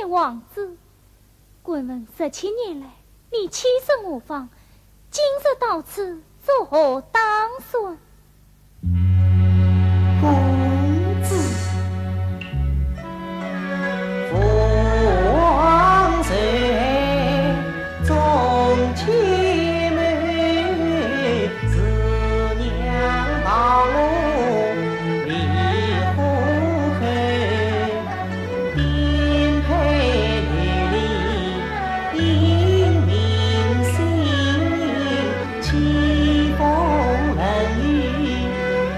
王子。滚问17年来，你妻身无妨，今日到此，作何当算？公子，王谁重妻妹，是娘把我离火海，颠沛流离因民心，凄风冷雨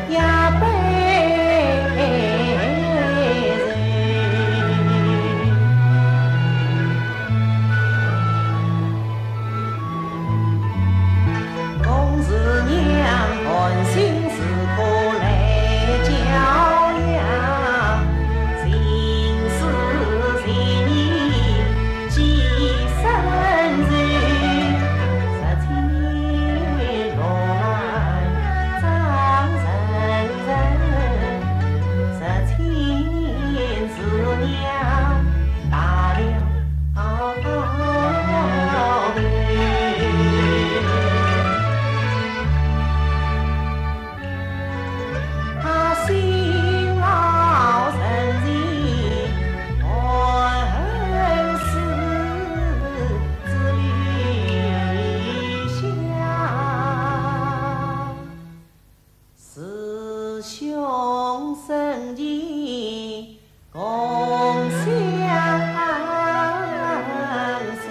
也悲人。公子娘寒心时刻来教养，心思细腻几深柔，17年落来张人人，17年是娘大了病。他辛劳成疾，恨死之理想，师兄生计共相随。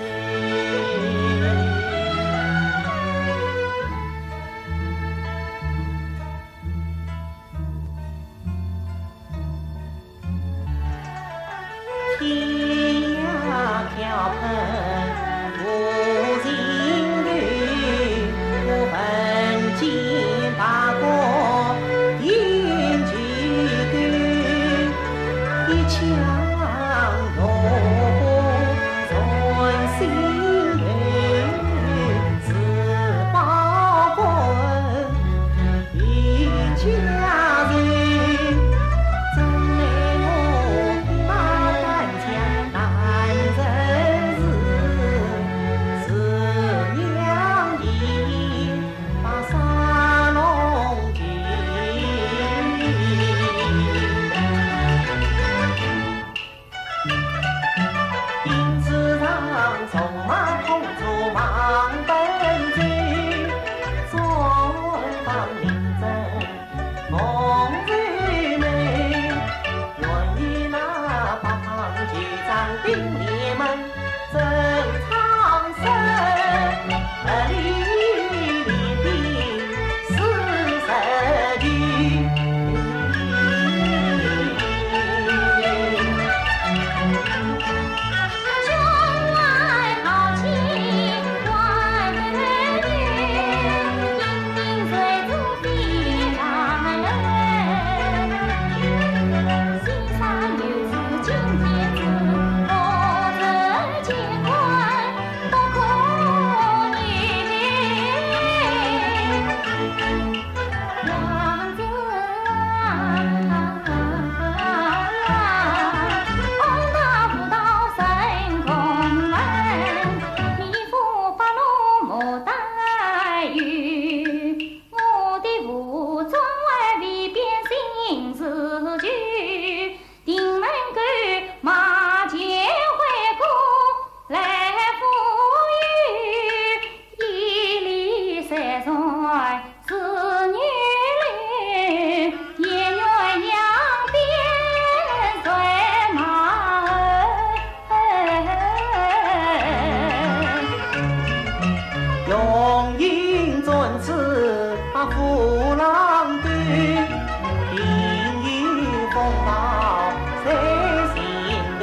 天涯飘喷无尽雨，我本经八国应举一腔怒火存心愿，自报国与家人。真奈我披马单枪难人事，是娘已把沙龙举。兵字上纵马同出忙奔追，左方临阵梦如美。愿与那八方局长并列门，正长生，离离40句。兄来好气万美女，因水主必来人。西山有子金天子，我人结婚多可怜。娘子红大不到深空门，你父把罗牡带雨，我的父专为为变心事句，定能够马前回顾来富裕，一里山川是女流，也愿扬鞭随马儿。用银尊子把父郎对，定有风暴在心头，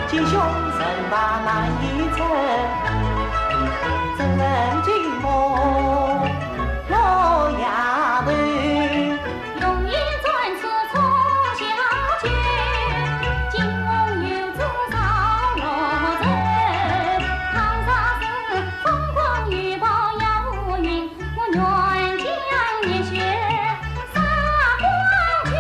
吉凶神把难以测，怎能惊梦落丫头。用银尊子冲下去，金龙有子上罗阵，唐沙是疯狂雨暴压乌云，我愿将热血洒光去。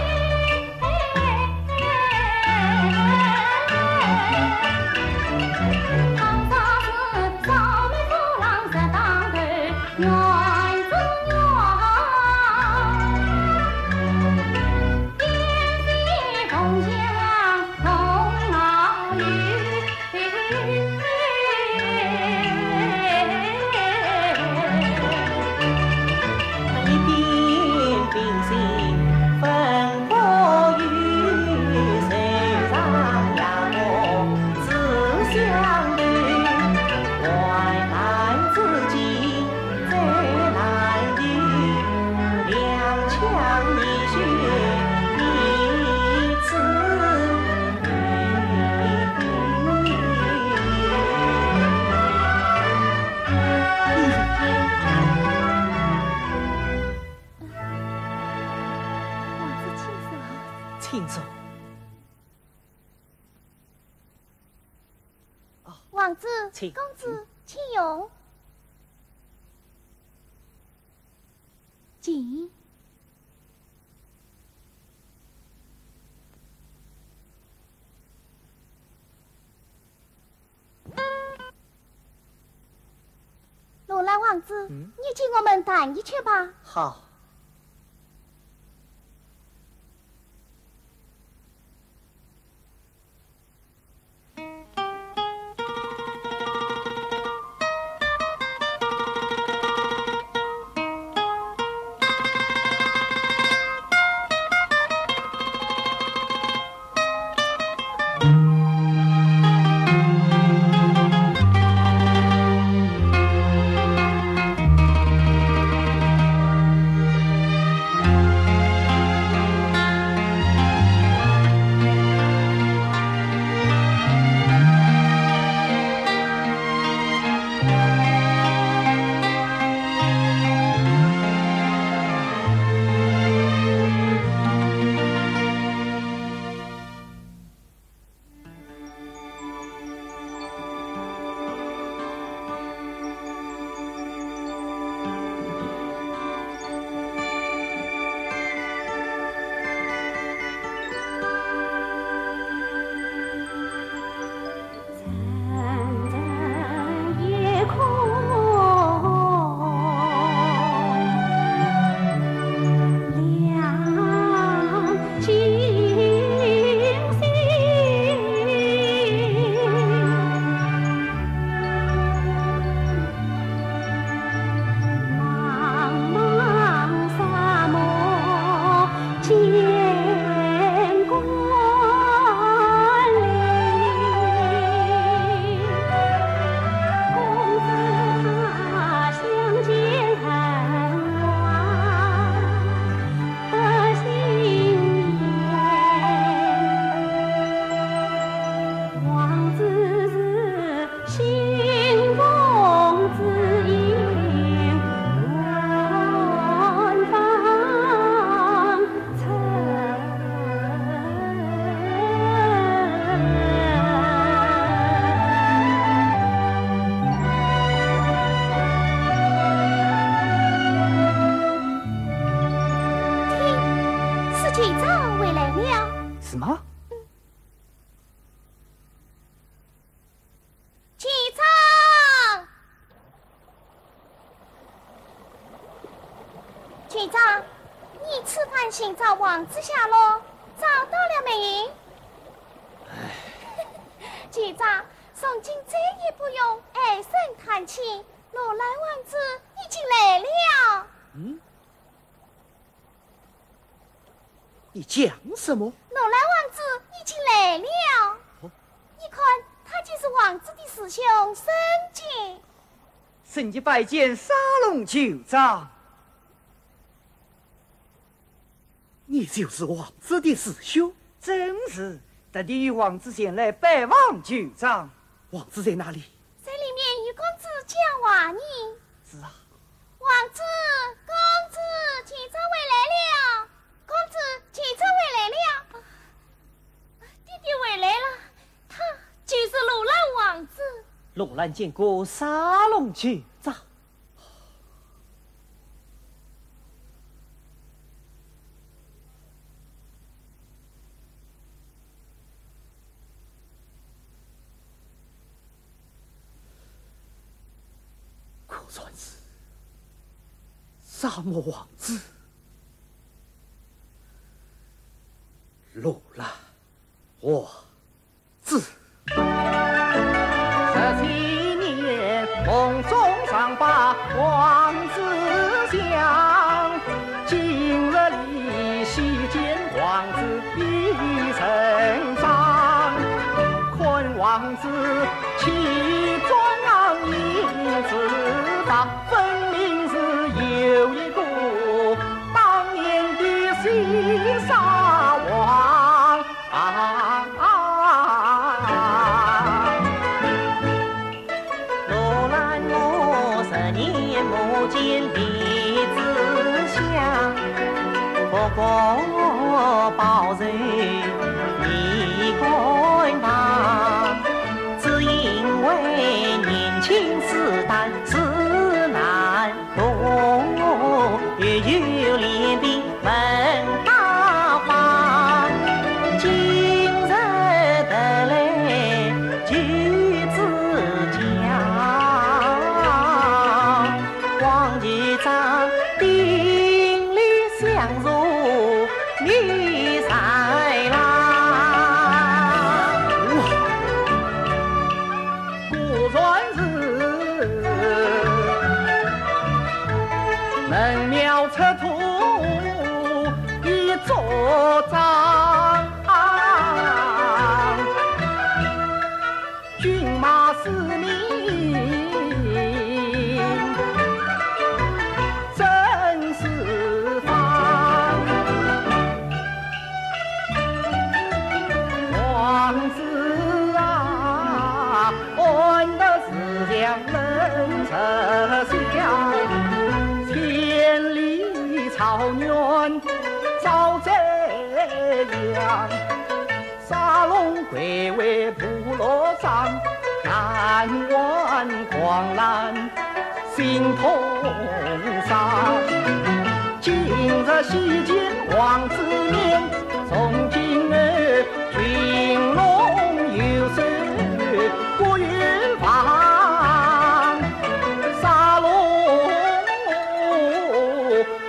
王子，请公子，请用。请。罗兰王子，你请我们谈一去吧。好。局长，你此番寻找王子下落，找到了没？局长，从今再也不用唉声叹气，罗兰王子已经来了。你讲什么？罗兰王子已经来了。你看，他就是王子的师兄申杰。申杰拜见沙龙酋长。你就是王子的师兄？正是，特地与王子前来拜望酋长。王子在哪里？在里面与公子讲话呢。是啊。王子，公子，酋长回来了。公子，酋长回来了。弟弟回来了，他就是罗兰王子。罗兰见过沙龙酋长。可算是沙漠王子罗兰王子。17年梦中常把王子想，今日里夕见王子已成长，困王子其中一知道，分明是有一个当年的西沙王。罗兰我10年没见弟子相，不过报仇你该忙，只因为骏马嘶鸣，真是芳。王子啊，安得思乡人侧乡，千里草原遭贼样。沙龙归为部落长，难挽狂澜心痛伤。今日西见王子面，从今儿群龙有声不远方。沙龙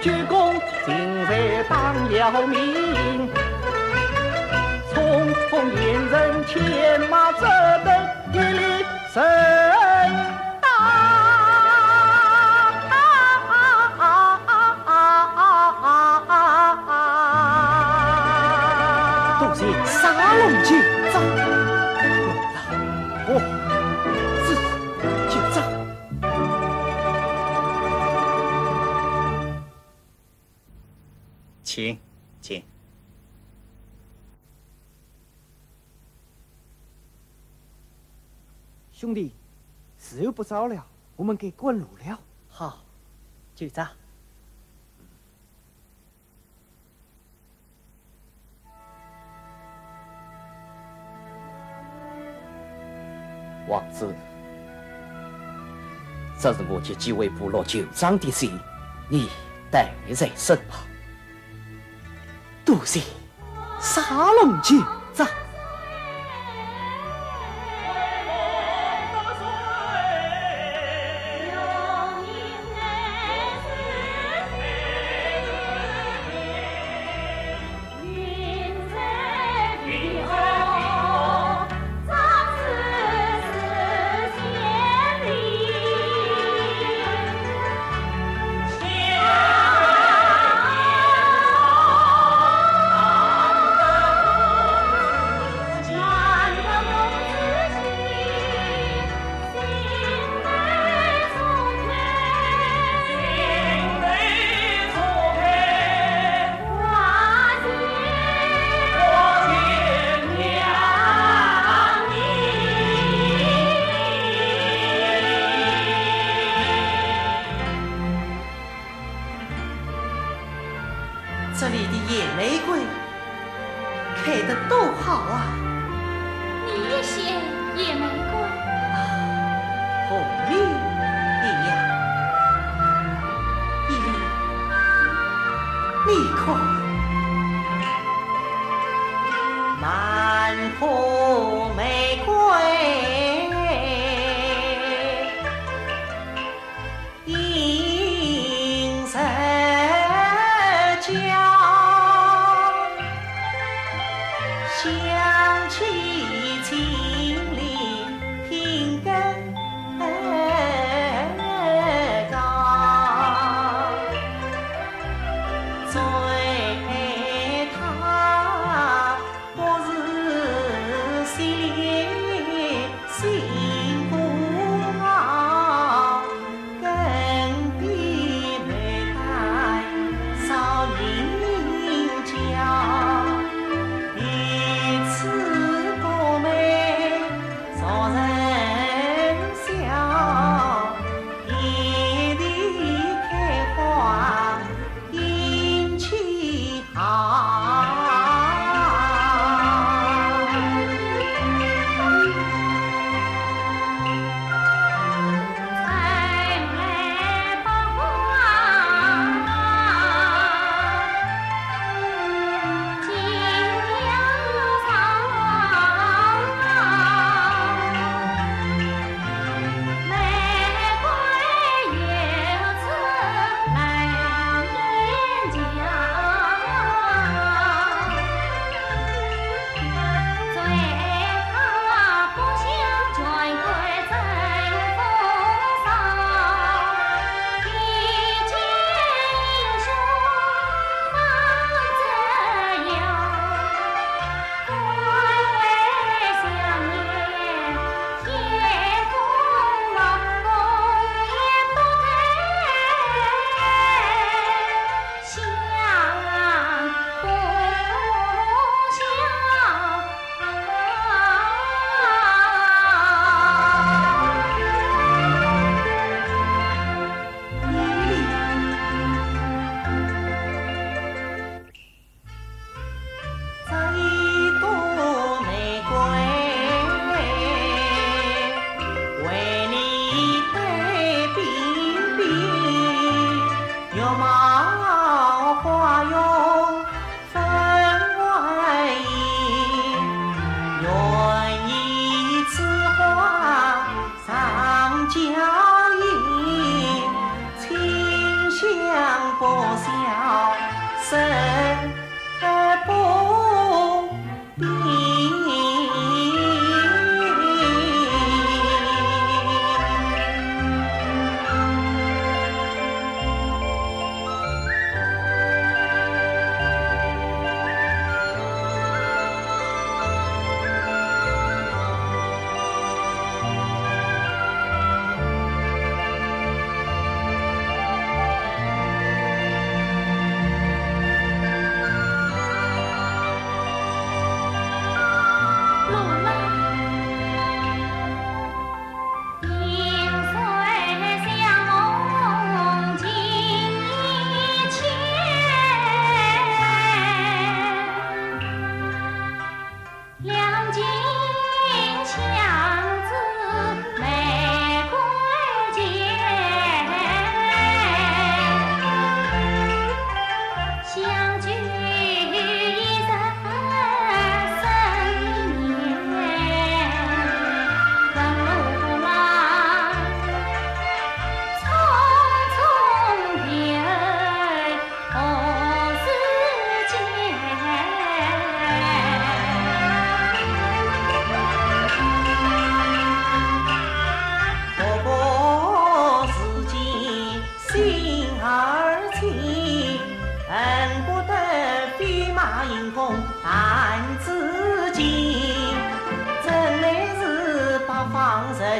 鞠躬今日当要命。匆匆沿人牵马折等一力神都是沙龙去走，我是去走。请。兄弟，时候不早了，我们该滚路了。好，就这。王子，这是我及几位部落酋长的信，你带在身旁。多谢沙龙酋长。这里的野玫瑰开得多好啊！你也写野玫瑰？和你一样，一粒，你看，满铺玫瑰，映人家。香。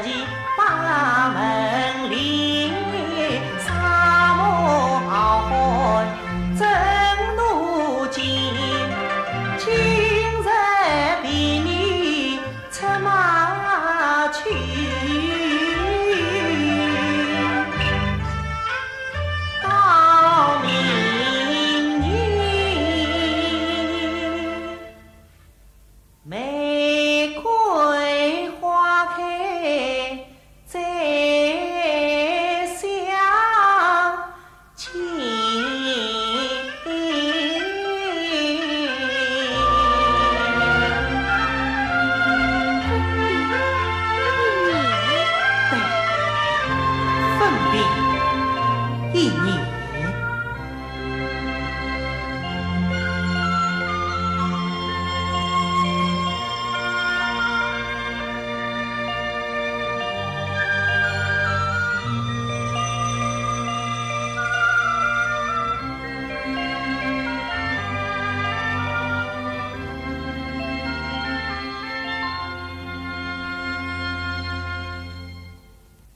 及八门里，沙漠浩瀚真如镜，今日比你策马去。到明年，玫瑰花开在乡间。分别一年。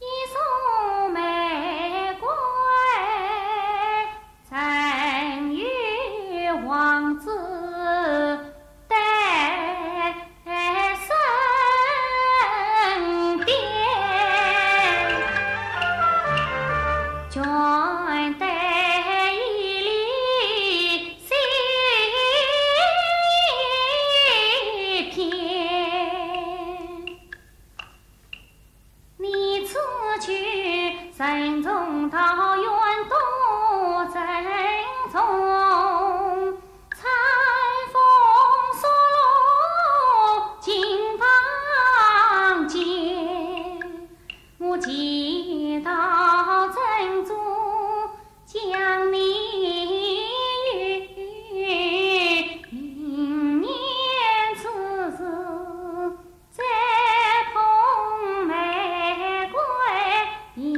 一束玫瑰赠与王子，戴身边，全带一粒心片。你此去慎重桃源多珍重，彩凤梭罗金榜间，我祈祷真主将你于明年此时再捧玫瑰迎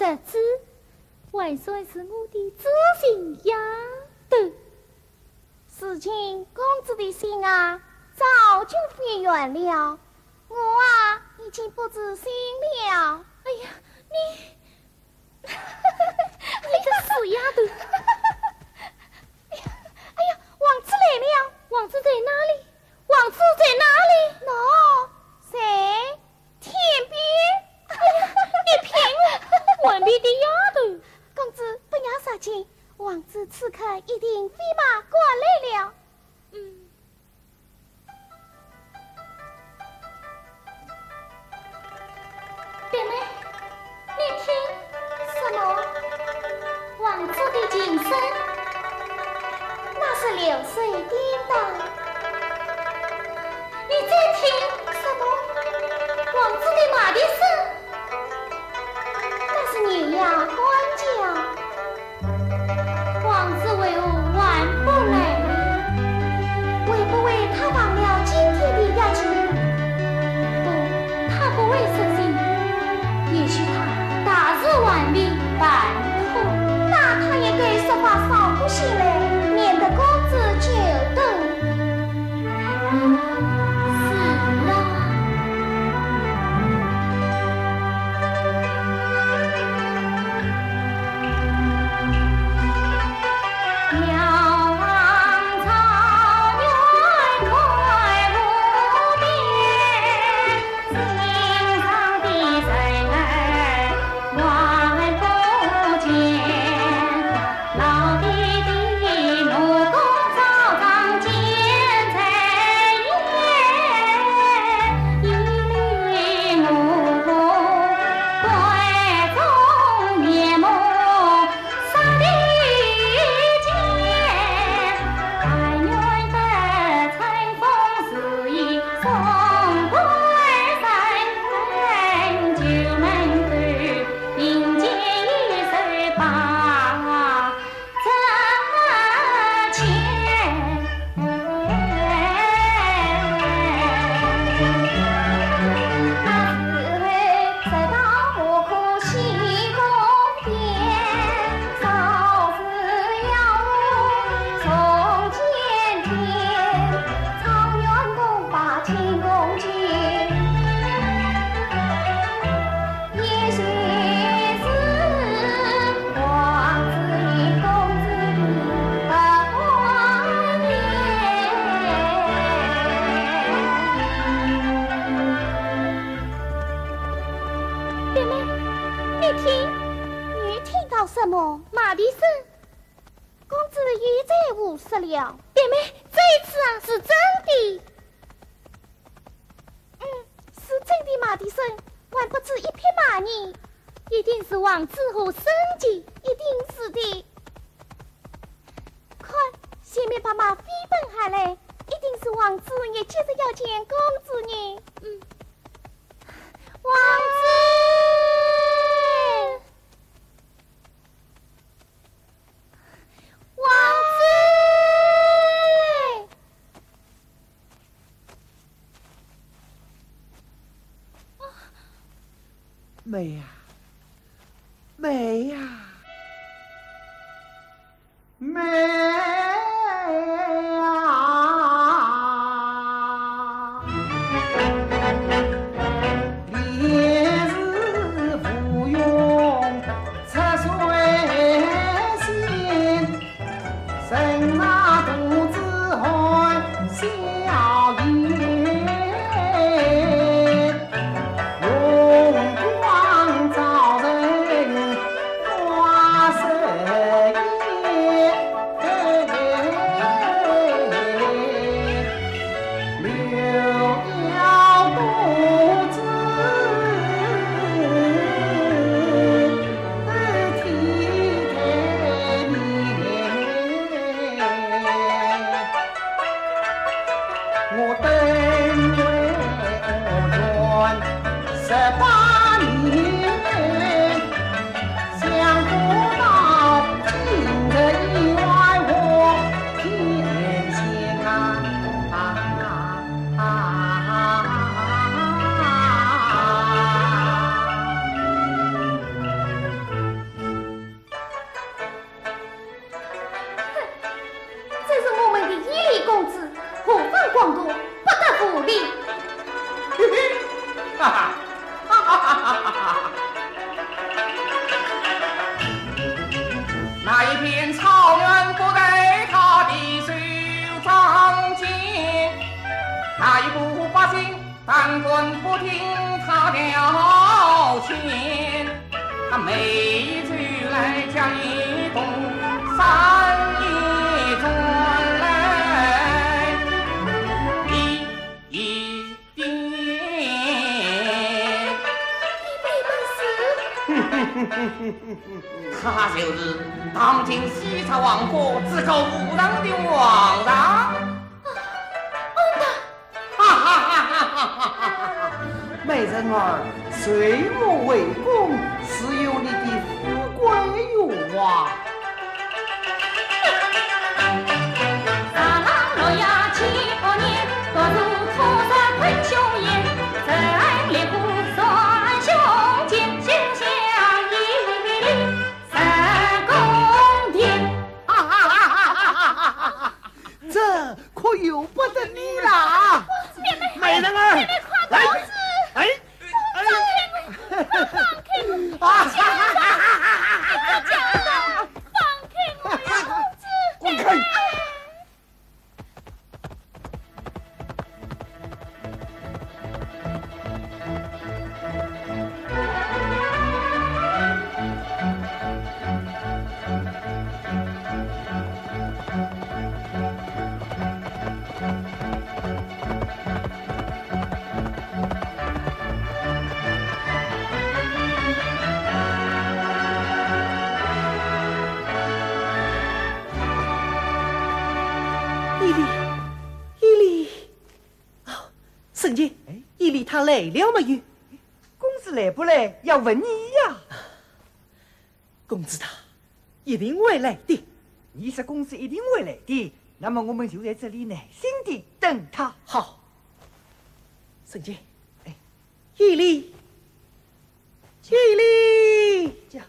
日子，还算是我的知心丫头。事情公子的心啊，早就灭缘了，我啊已经不知心了。哎呀，你个死丫头！哎呀，王子来了，王子在哪里？王子在哪里？喏，在天边。哎呀，你骗我！顽皮的丫头，公子不要杀惊，王子此刻一定飞马过来了。妹妹，你听，什么？王子的琴声，那是流水叮当。你再听，什么？王子的马蹄声，那是女丫鬟叫。王子为何还不来呢？会不会他忘了今天的约定？不，他不会失信。也许他大事完毕，半途，那他也该说话少不些来，免得公子久等。什么马蹄声？公子又在误失了。妹妹，这一次啊是真的。是真的马蹄声，还不止一匹马呢。一定是王子和圣洁，一定是的。快，前面把马飞奔下来，一定是王子也急着要见公子呢。王子。王子，美呀，美呀，美呀！烈日芙蓉出水仙，生那肚子寒笑颜。荣光照人调遣，他每句来讲一动，三一转来一点。他就是当今西朝王国至高无上的皇上。美人儿，岁末为公，是有你的富贵哟啊！大郎若要7年，多如土色喷雄焰，真烈骨算胸间，心相依，三公殿。这可由不得你啦！美人儿，来，哎，放开我！放开我呀，公子！滚开！圣姐，伊丽她来了没有？公子来不来要问你呀。公子他一定会来的。你是公子一定会来的，那么我们就在这里耐心地等他。好，圣姐，伊丽，这样。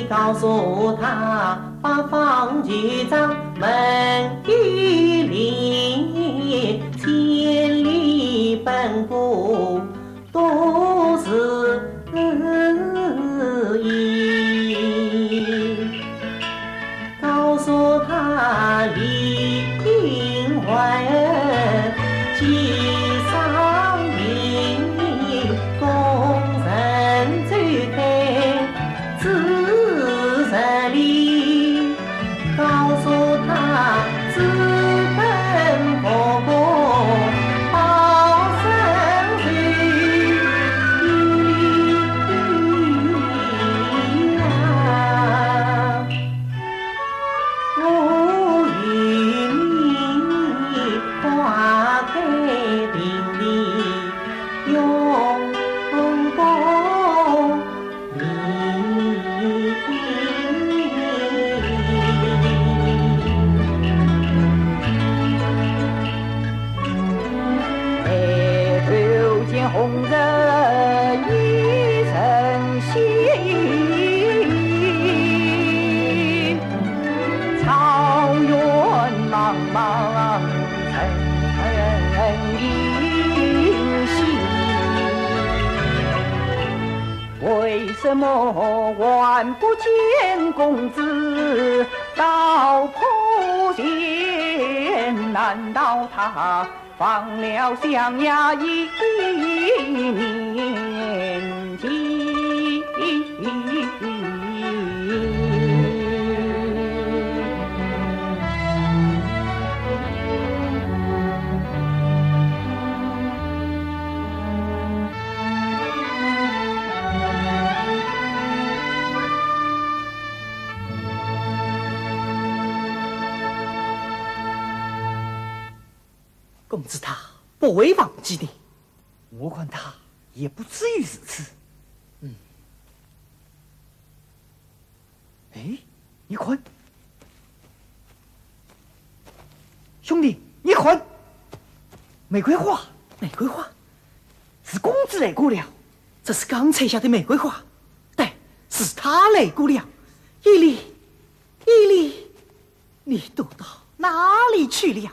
告诉他，八方局长门玉林，千里奔赴都是意。告诉他李英文既上名，工人最开自这里，告诉他资本不过报生去。红人一身心，草原茫茫成一心。为什么万不见公子到坡前？难道他放了象牙一年纪？公子他不会忘记你，我看他也不至于如此。哎，你看，兄弟，你看，玫瑰花，玫瑰花，是公子来过了。这是刚采下的玫瑰花，对，是他来过了。伊犁，你躲到哪里去了？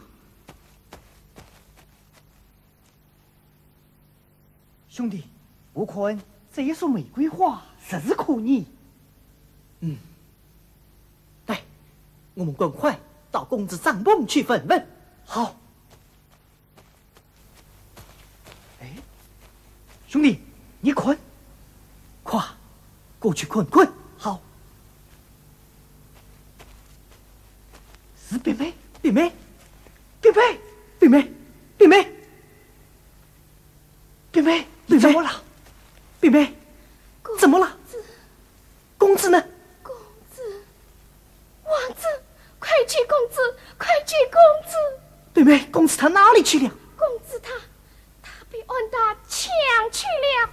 兄弟，我看这一束玫瑰花实可疑。来，我们赶快到公子帐篷去问问。好。哎，兄弟，你看，快过去看看。好。是表妹，表妹，表妹，表妹，表妹，表妹。怎么了，表妹？怎么了？公子呢？公子，王子，快去！公子，快去！公子，表妹，公子他哪里去了？公子他被安达抢去了。